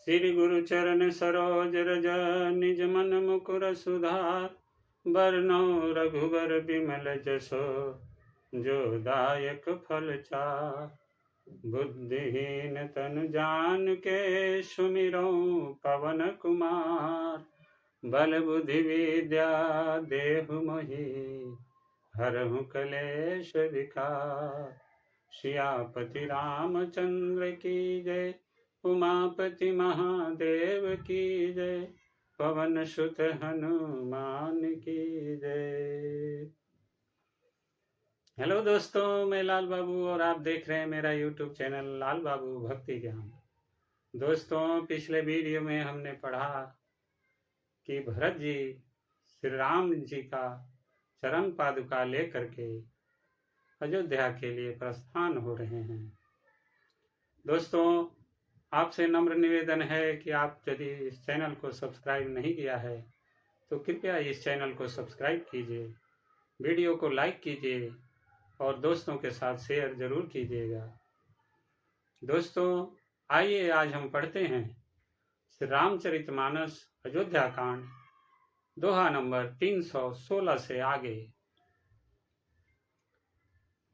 श्री गुरु चरण सरोज रज निज मन मुकुर सुधार। बरनौ रघुबर विमल जसो जो दायक फल चार। बुद्धिहीन तनु जानिके सुमिरौ पवन कुमार। बल बुद्धि विद्या देहु मोहि हरहु कलेश विकार। सियापति रामचंद्र की जय, उमापति महादेव की जय, पवन सुत हनुमान की जय। हेलो दोस्तों, मैं लाल बाबू और आप देख रहे हैं मेरा यूट्यूब चैनल लाल बाबू भक्ति ज्ञान। दोस्तों, पिछले वीडियो में हमने पढ़ा कि भरत जी श्री राम जी का चरण पादुका लेकर के अयोध्या के लिए प्रस्थान हो रहे हैं। दोस्तों, आपसे नम्र निवेदन है कि आप यदि इस चैनल को सब्सक्राइब नहीं किया है तो कृपया इस चैनल को सब्सक्राइब कीजिए, वीडियो को लाइक कीजिए और दोस्तों के साथ शेयर जरूर कीजिएगा। दोस्तों, आइए आज हम पढ़ते हैं श्री रामचरितमानस अयोध्या कांड दोहा नंबर 316 से आगे।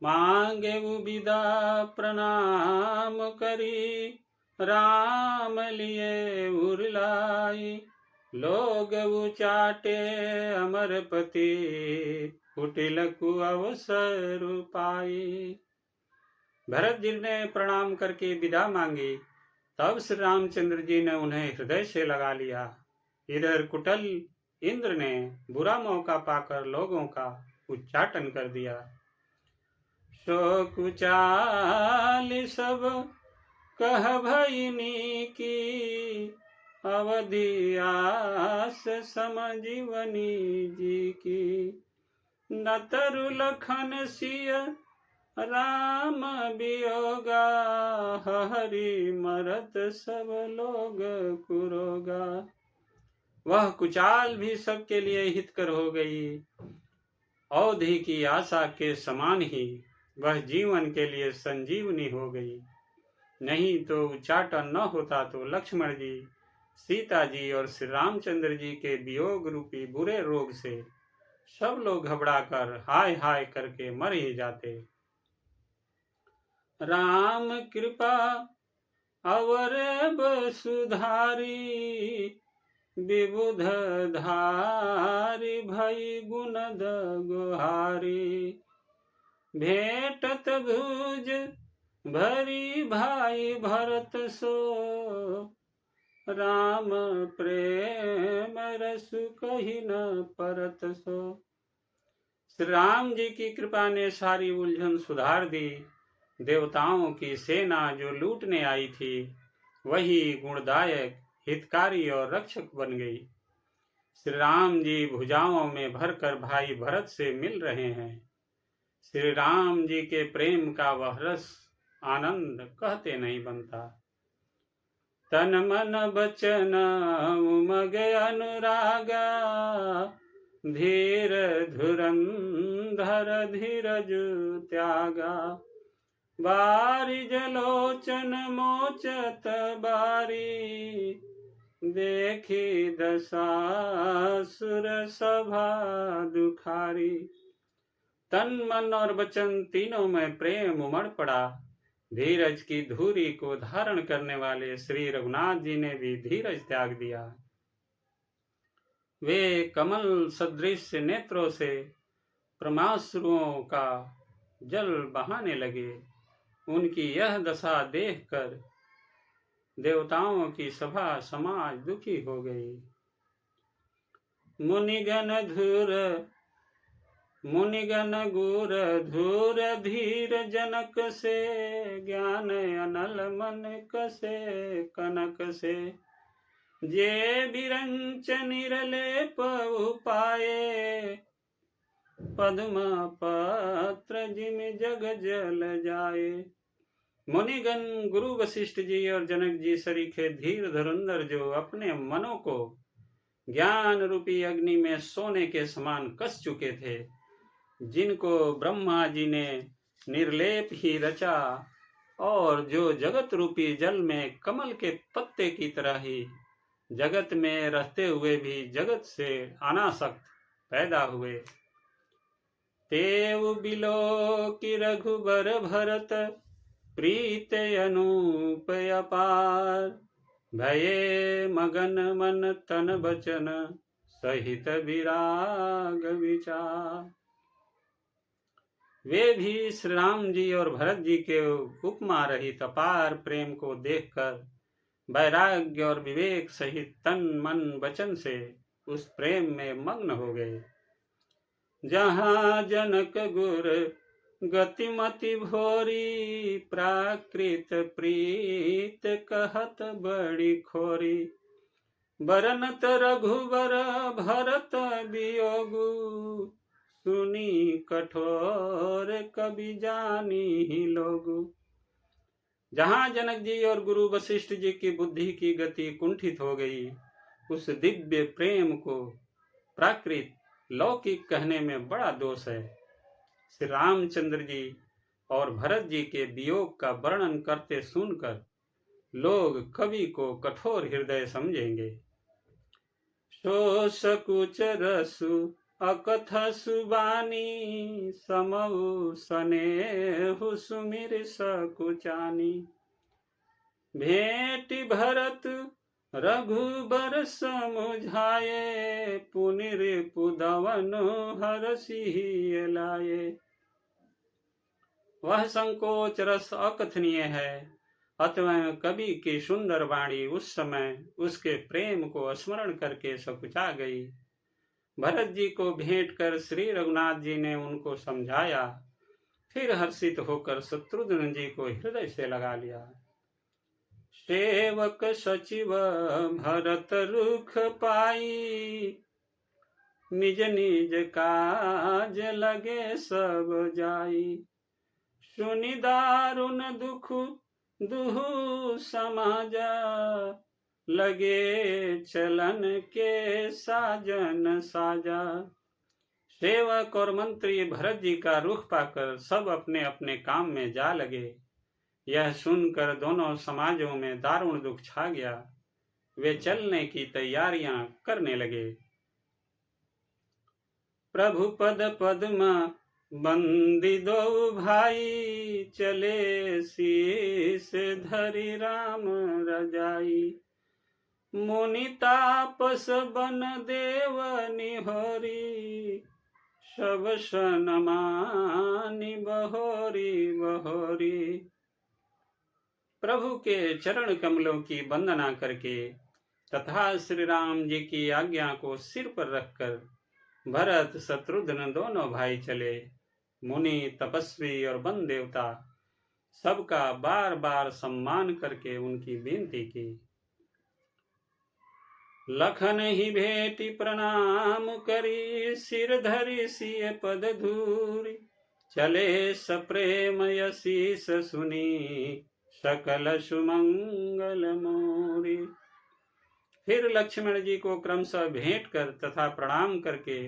मांगे विदा प्रणाम करी, राम लिए उरलाई। लोग उचाटे अमरपति, कुटिल कु अवसर पाई। भरत जी ने प्रणाम करके विदा मांगी, तब श्री रामचंद्र जी ने उन्हें हृदय से लगा लिया। इधर कुटिल इंद्र ने बुरा मौका पाकर लोगों का उच्चाटन कर दिया। सो कुचाल सब कह भइनी की, अवधि आस समजीवनी जी की। न तरु लखन सिय राम वियोगा, हरि मरत सब लोग कुरोगा। वह कुचाल भी सबके लिए हितकर हो गई। अवधि की आशा के समान ही वह जीवन के लिए संजीवनी हो गई। नहीं तो उच्चाटन न होता तो लक्ष्मण जी, सीता जी और श्री रामचंद्र जी के वियोग रूपी बुरे रोग से सब लोग घबराकर हाय हाय करके मर ही जाते। राम कृपा अवर सुधारी, विबुध धारी भई गुणद गुहारी। भेटत भुज भरी भाई भरत सो, राम प्रेम रसु कही न परत सो। श्री राम जी की कृपा ने सारी उलझन सुधार दी। देवताओं की सेना जो लूटने आई थी वही गुणदायक, हितकारी और रक्षक बन गई। श्री राम जी भुजाओं में भरकर भाई भरत से मिल रहे हैं। श्री राम जी के प्रेम का वह रस आनंद कहते नहीं बनता। तन मन बचन उमग अनुरागा, धीर धुरंधर धीरज त्यागा। बारी जलोचन मोचत बारी, देखी दशासुर सभा दुखारी। तन मन और वचन तीनों में प्रेम उमड़ पड़ा। धीरज की धूरी को धारण करने वाले श्री रघुनाथ जी ने भी धीरज त्याग दिया। वे कमल सदृश नेत्रों से प्रमाश्रुओं का जल बहाने लगे। उनकी यह दशा देखकर देवताओं की सभा समाज दुखी हो गई। मुनिगण गुर धूर धीर जनक से, ज्ञान अनल मन कसे कनक से। जे बिरंच निरलेप उपाये, पद्म पत्र जिम जग जल जाए। मुनिगण गुरु वशिष्ठ जी और जनक जी सरीखे धीर धुरंधर जो अपने मनों को ज्ञान रूपी अग्नि में सोने के समान कस चुके थे, जिनको ब्रह्मा जी ने निर्लेप ही रचा, और जो जगत रूपी जल में कमल के पत्ते की तरह ही जगत में रहते हुए भी जगत से अनासक्त पैदा हुए। तेव बिलो की रघुबर भरत प्रीत अनूप अपार, भये मगन मन तन बचन सहित विराग विचार। वे भी श्री राम जी और भरत जी के उपमा रहित अपार प्रेम को देखकर वैराग्य और विवेक सहित तन मन वचन से उस प्रेम में मग्न हो गए। जहाँ जनक गुर गतिमति भोरी, प्राकृत प्रीत कहत बड़ी खोरी, बरनत रघुबर भरत वियोगु, सुनी कठोर कवि जानी ही लोगु। जहाँ जनक जी और गुरु वशिष्ठ जी की बुद्धि की गति कुंठित हो गई, उस दिव्य प्रेम को प्राकृत लौकिक कहने में बड़ा दोष है। श्री रामचंद्र जी और भरत जी के वियोग का वर्णन करते सुनकर लोग कवि को कठोर हृदय समझेंगे। सो सकुच रसु अकथ सुबानी, समऊ स्नेहु सुमिर सकुचानी, भेंट भरत रघुबर समुझाए, पुनिर पुदवन हरषि लाए। वह संकोच रस अकथनीय है, अतः कवि की सुंदर वाणी उस समय उसके प्रेम को स्मरण करके सकुचा गई। भरत जी को भेंट कर श्री रघुनाथ जी ने उनको समझाया, फिर हर्षित होकर शत्रुघ्न जी को हृदय से लगा लिया। सेवक सचिव भरत रुख पाई, निज निज काज लगे सब जाई, सुनि दारुण दुख दुहु समाजा, लगे चलन के साजन साजा। सेवक और मंत्री भरत जी का रुख पाकर सब अपने अपने काम में जा लगे। यह सुनकर दोनों समाजों में दारुण दुख छा गया। वे चलने की तैयारियां करने लगे। प्रभु पद पद्म बंदी दो भाई, चले शीस धरि राम रजाई, मुनि तापस बन देव निहोरी, सब सनमानि बहोरी बहोरी। प्रभु के चरण कमलों की वंदना करके तथा श्री राम जी की आज्ञा को सिर पर रखकर भरत शत्रुघ्न दोनों भाई चले। मुनि तपस्वी और वन देवता सबका बार बार सम्मान करके उनकी विनती की। लखन ही भेटी प्रणाम करी, सिर धरि सिय पद धूरी, चले सप्रेम यशीस सुनी, सकल सुमंगल मोरी। फिर लक्ष्मण जी को क्रमशः भेंट कर तथा प्रणाम करके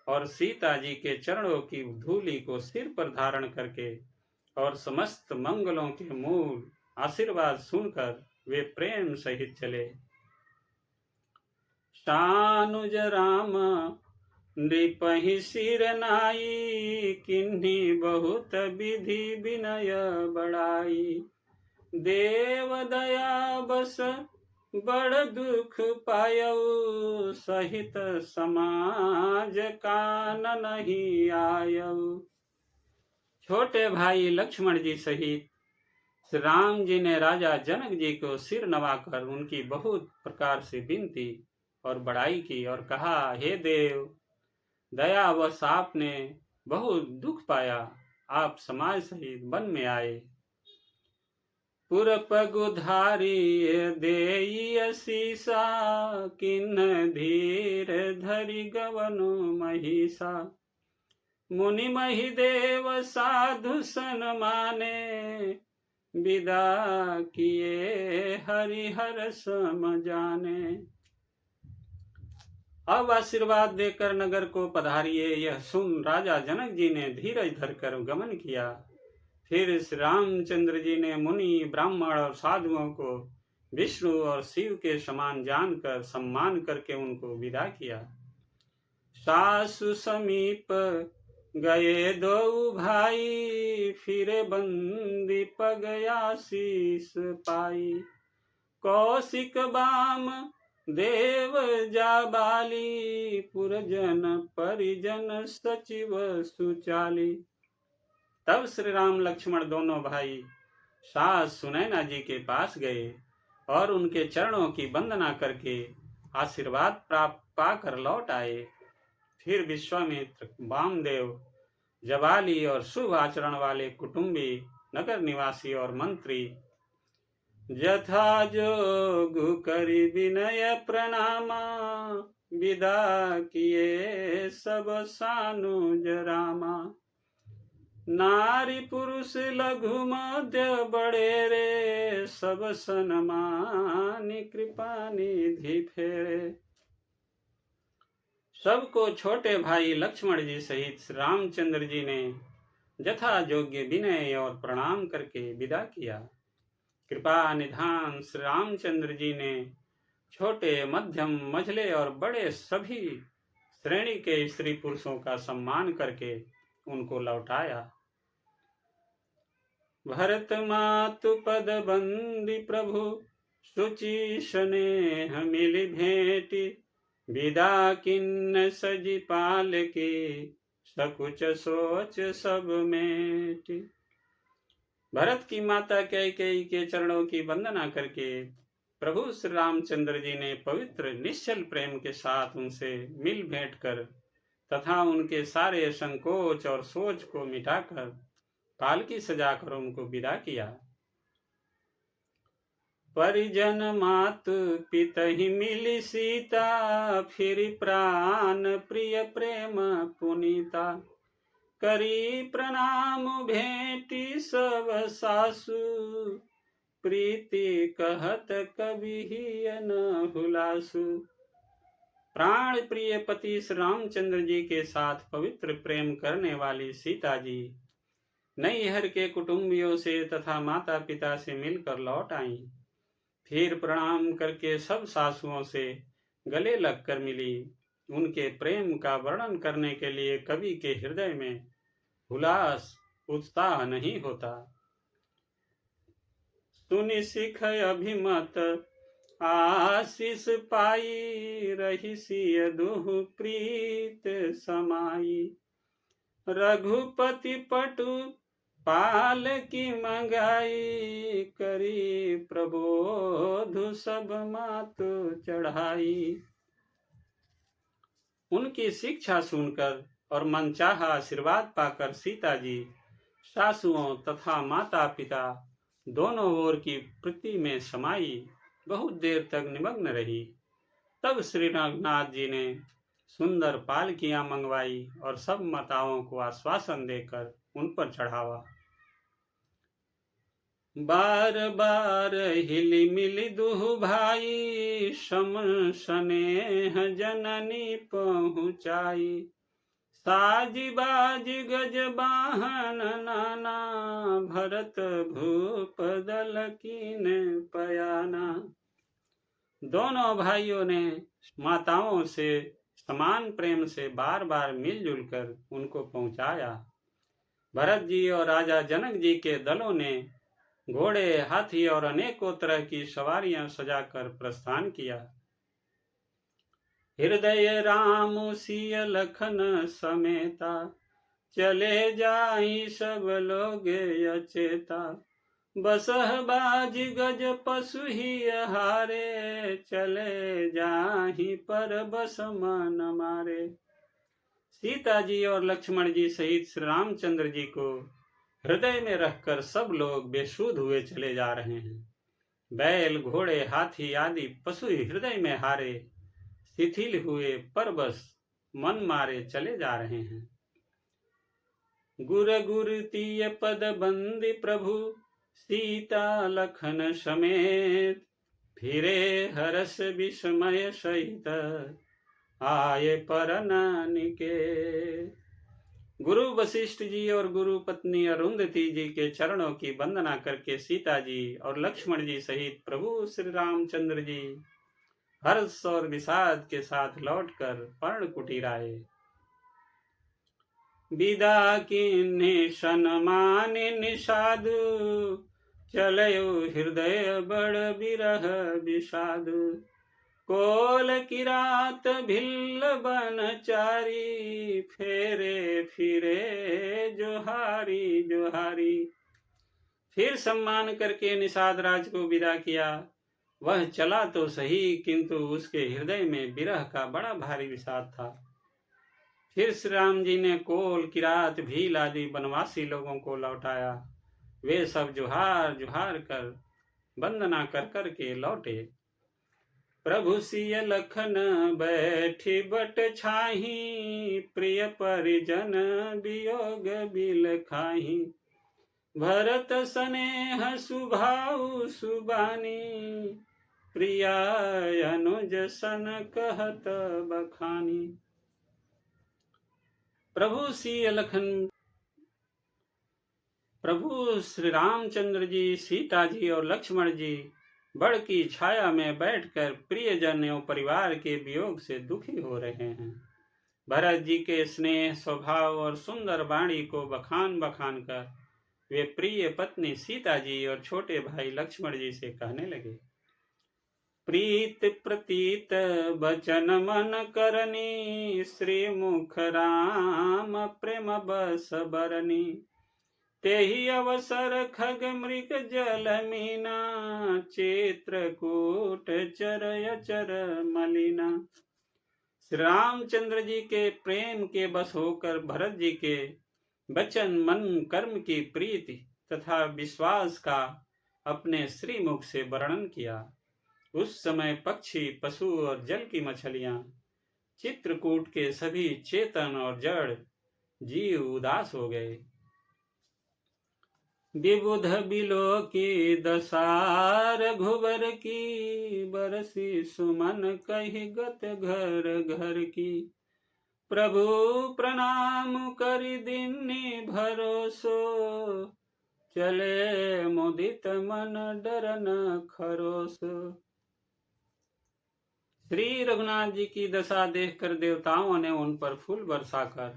और सीता जी के चरणों की धूलि को सिर पर धारण करके और समस्त मंगलों के मूल आशीर्वाद सुनकर वे प्रेम सहित चले। सानुज राम नृपहि सिर नाई, किन्हीं बहुत विधि विनय बढ़ाई, देव दया बस बड़ दुख पायऊ, सहित समाज कान नहीं आयऊ। छोटे भाई लक्ष्मण जी सहित श्री राम जी ने राजा जनक जी को सिर नवाकर उनकी बहुत प्रकार से विनती और बड़ाई की और कहा, हे देव, दयावश आपने बहुत दुख पाया, आप समाज सहित वन में आए। पुरपगुधारी देई शीसा, किन्न धीर धरि गवनु महिषा, मुनि महि देव साधु सन माने, विदा किए हरिहर सम जाने। अब आशीर्वाद देकर नगर को पधारिए। यह सुन राजा जनक जी ने धीरज धरकर गमन किया। फिर श्री रामचंद्र जी ने मुनि, ब्राह्मण और साधुओं को विष्णु और शिव के समान जानकर सम्मान करके उनको विदा किया। सासु समीप गए दो भाई, फिर बंदी पग आशीष पाई। कौशिक बाम देव जाबाली, पुरजन परिजन सचिव सुचाली। तब श्री राम लक्ष्मण दोनों भाई सास सुनैना जी के पास गए और उनके चरणों की वंदना करके आशीर्वाद प्राप्त पाकर लौट आए। फिर विश्वामित्र, वामदेव, जबाली और शुभ आचरण वाले कुटुंबी, नगर निवासी और मंत्री यथा जोग करी विनय प्रणामा, विदा किए सब सानुज रामा। नारी पुरुष लघु मध्य बड़े रे, सब सन्मानी कृपा निधि फेरे। सबको छोटे भाई लक्ष्मण जी सहित श्री रामचंद्र जी ने यथा योग्य विनय और प्रणाम करके विदा किया। कृपा निधान श्री रामचंद्र जी ने छोटे, मध्यम, मझले और बड़े सभी श्रेणी के स्त्री पुरुषों का सम्मान करके उनको लौटाया। भरत मातु पद बंदी प्रभु, शुचि स्नेह मिली भेंटी। विदा किन्न सजी पाल की, सकुच सोच सब मेटी। भरत की माता कैकेयी के चरणों की वंदना करके प्रभु श्री रामचंद्र जी ने पवित्र निश्चल प्रेम के साथ उनसे मिल भेंट कर तथा उनके सारे संकोच और सोच को मिटाकर पालकी सजाकर उनको विदा किया। परिजन मातु पितहि मिली सीता, फिर प्राण प्रिय प्रेम पुनीता। करी प्रणाम भेंटी सब सासु, प्रीति कहत कभी न हुलासु। प्राण प्रिय पति श्री रामचंद्र जी के साथ पवित्र प्रेम करने वाली सीता जी नैहर के कुटुंबियों से तथा माता पिता से मिलकर लौट आई। फिर प्रणाम करके सब सासुओं से गले लगकर मिली। उनके प्रेम का वर्णन करने के लिए कवि के हृदय में उल्लास, उत्साह नहीं होता। सुनि सिख अभिमत आशीष पाई, रही सिय दुहु प्रीत समाई। रघुपति पटु पाल की मंगाई, करी प्रबोधु सब मातु चढ़ाई। उनकी शिक्षा सुनकर और मनचाहा आशीर्वाद पाकर सीता जी सासुओं तथा माता पिता दोनों ओर की प्रीति में समाई बहुत देर तक निमग्न रही। तब श्री रघुनाथ जी ने सुंदर पालकियां मंगवाई और सब माताओं को आश्वासन देकर उन पर चढ़ावा। बार बार हिली मिली दुहु भाई, सम स्नेह जननी पहुँचाई। साजी बाजी गज बाहन नाना, भरत भूप दल कीन पयाना। दोनों भाइयों ने माताओं से समान प्रेम से बार बार मिलजुल कर उनको पहुंचाया। भरत जी और राजा जनक जी के दलों ने घोड़े, हाथी और अनेकों तरह की सवारियां सजाकर प्रस्थान किया। हृदय राम सिय लखन समेता, चले जाई सब लोग अचेता। बसह बाजी गज पशु ही हारे, चले जाही पर बस मन मारे। सीता जी और लक्ष्मण जी सहित श्री रामचंद्र जी को हृदय में रखकर सब लोग बेसुध हुए चले जा रहे हैं। बैल, घोड़े, हाथी आदि पशु हृदय में हारे, शिथिल हुए पर बस मन मारे चले जा रहे हैं। गुर गुरुतीय पद बंदी प्रभु, सीता लखन समेत। फिरे हर्ष विस्मय सहित, आये पर नानिके। गुरु वशिष्ठ जी और गुरु पत्नी अरुंधति जी के चरणों की वंदना करके सीता जी और लक्ष्मण जी सहित प्रभु श्री रामचंद्र जी हर्ष और विषाद के साथ लौटकर पर्ण कुटीर आए। विदा किन्हे सन्मान निषादु, चलयो हृदय बड़ बिरह विषाद। कोल किरात भिल्ल बनचारी, फेरे फिरे जोहारी जोहारी। फिर सम्मान करके निषाद राज को विदा किया। वह चला तो सही, किंतु उसके हृदय में विरह का बड़ा भारी विषाद था। फिर श्री राम जी ने कोल किरात भील आदि वनवासी लोगों को लौटाया। वे सब जुहार जुहार कर वंदना कर कर के लौटे। प्रभु सिय लखन बैठी बट छाही, प्रिय परिजन वियोग बिल खाही। भरत स्नेह सुभाऊ सुबानी, प्रिया अनुज सन कहत बखानी। प्रभु श्री रामचंद्र जी, सीता जी और लक्ष्मण जी बड़ की छाया में बैठकर प्रियजन एवं परिवार के वियोग से दुखी हो रहे हैं। भरत जी के स्नेह स्वभाव और सुंदर वाणी को बखान बखान कर वे प्रिय पत्नी सीता जी और छोटे भाई लक्ष्मण जी से कहने लगे। प्रीत प्रतीत बचन मन करनी, श्री मुख राम प्रेम बस बरनी। तेहि अवसर खग मृग जल मीना, चित्रकूट चरय चर मलिना। श्री रामचंद्र जी के प्रेम के बस होकर भरत जी के वचन मन कर्म की प्रीति तथा विश्वास का अपने श्रीमुख से वर्णन किया। उस समय पक्षी, पशु और जल की मछलियां, चित्रकूट के सभी चेतन और जड़ जीव उदास हो गए। विबुध बिलो की दशा रघुबर की, बरसी सुमन कहि गत घर घर की। प्रभु प्रणाम करि दीन्हि भरोसो, चले मुदित मन डरन खरोसो। श्री रघुनाथ जी की दशा देखकर देवताओं ने उन पर फूल बरसाकर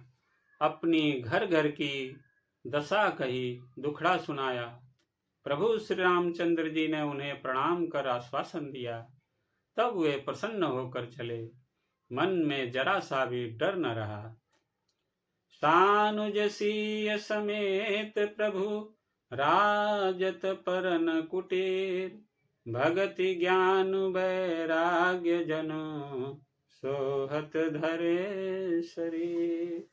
अपनी घर घर की दशा कही, दुखड़ा सुनाया। प्रभु श्री रामचंद्र जी ने उन्हें प्रणाम कर आश्वासन दिया। तब वे प्रसन्न होकर चले। मन में जरा सा भी डर न रहा। सानुजसीय समेत प्रभु राजत परन कुटीर, भगति ज्ञान वैराग्य जन सोहत धरे शरीर।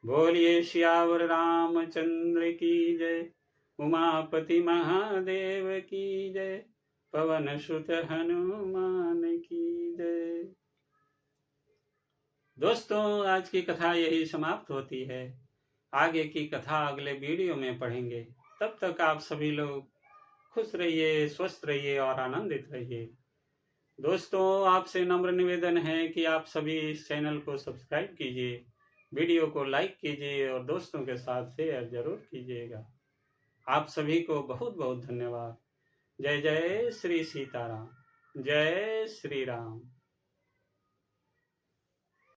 बोलिए सियावर रामचंद्र की जय, उमापति महादेव की जय, पवन सुत हनुमान की जय। दोस्तों, आज की कथा यही समाप्त होती है। आगे की कथा अगले वीडियो में पढ़ेंगे। तब तक आप सभी लोग खुश रहिए, स्वस्थ रहिए और आनंदित रहिए। दोस्तों, आपसे नम्र निवेदन है कि आप सभी इस चैनल को सब्सक्राइब कीजिए, वीडियो को लाइक कीजिए और दोस्तों के साथ शेयर जरूर कीजिएगा। आप सभी को बहुत बहुत धन्यवाद। जय जय श्री सीताराम, जय श्री राम।